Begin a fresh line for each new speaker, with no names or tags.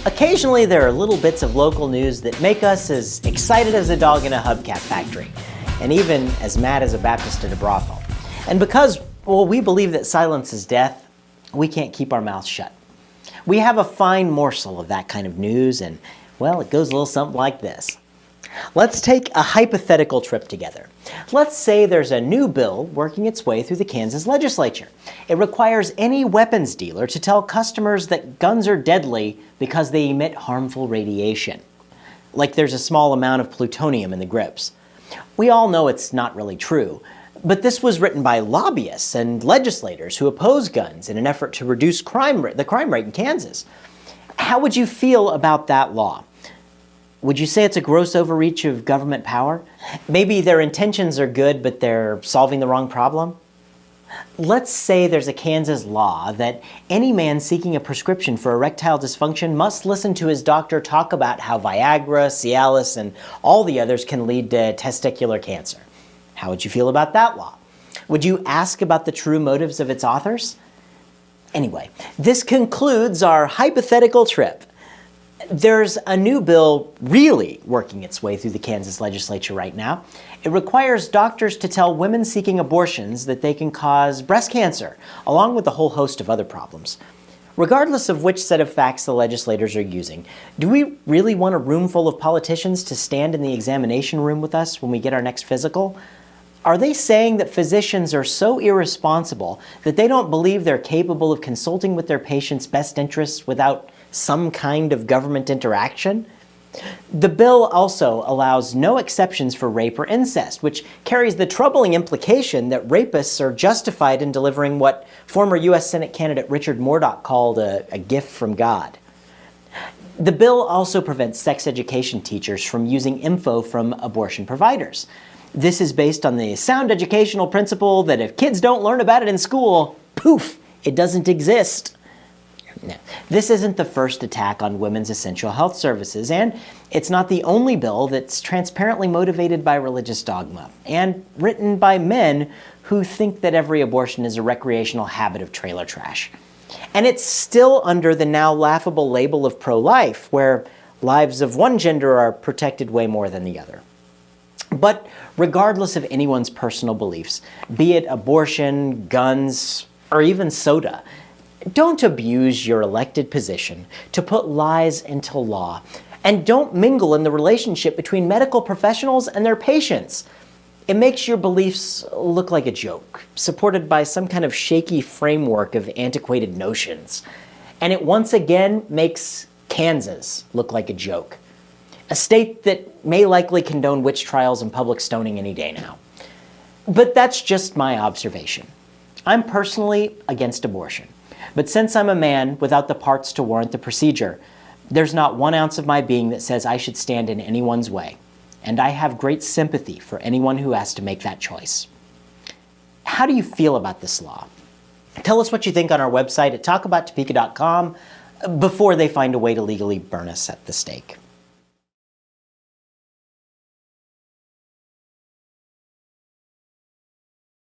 Occasionally there are little bits of local news that make us as excited as a dog in a hubcap factory, and even as mad as a Baptist at a brothel. And because, well, we believe that silence is death, we can't keep our mouths shut. We have a fine morsel of that kind of news, and, well, it goes a little something like this. Let's take a hypothetical trip together. Let's say there's a new bill working its way through the Kansas Legislature. It requires any weapons dealer to tell customers that guns are deadly because they emit harmful radiation. Like there's a small amount of plutonium in the grips. We all know it's not really true, but this was written by lobbyists and legislators who oppose guns in an effort to reduce the crime rate in Kansas. How would you feel about that law? Would you say it's a gross overreach of government power? Maybe their intentions are good, but they're solving the wrong problem? Let's say there's a Kansas law that any man seeking a prescription for erectile dysfunction must listen to his doctor talk about how Viagra, Cialis, and all the others can lead to testicular cancer. How would you feel about that law? Would you ask about the true motives of its authors? Anyway, this concludes our hypothetical trip. There's a new bill really working its way through the Kansas Legislature right now. It requires doctors to tell women seeking abortions that they can cause breast cancer, along with a whole host of other problems. Regardless of which set of facts the legislators are using, do we really want a room full of politicians to stand in the examination room with us when we get our next physical? Are they saying that physicians are so irresponsible that they don't believe they're capable of consulting with their patients' best interests without some kind of government interaction? The bill also allows no exceptions for rape or incest, which carries the troubling implication that rapists are justified in delivering what former U.S. Senate candidate Richard Mourdock called a gift from God. The bill also prevents sex education teachers from using info from abortion providers. This is based on the sound educational principle that if kids don't learn about it in school, poof, it doesn't exist. No. This isn't the first attack on women's essential health services, and it's not the only bill that's transparently motivated by religious dogma and written by men who think that every abortion is a recreational habit of trailer trash. And it's still under the now laughable label of pro-life, where lives of one gender are protected way more than the other. But regardless of anyone's personal beliefs, be it abortion, guns, or even soda, don't abuse your elected position to put lies into law, and don't mingle in the relationship between medical professionals and their patients. It makes your beliefs look like a joke, supported by some kind of shaky framework of antiquated notions. And it once again makes Kansas look like a joke, a state that may likely condone witch trials and public stoning any day now. But that's just my observation. I'm personally against abortion. But since I'm a man without the parts to warrant the procedure, there's not 1 ounce of my being that says I should stand in anyone's way. And I have great sympathy for anyone who has to make that choice. How do you feel about this law? Tell us what you think on our website at talkabouttopeka.com before they find a way to legally burn us at the stake.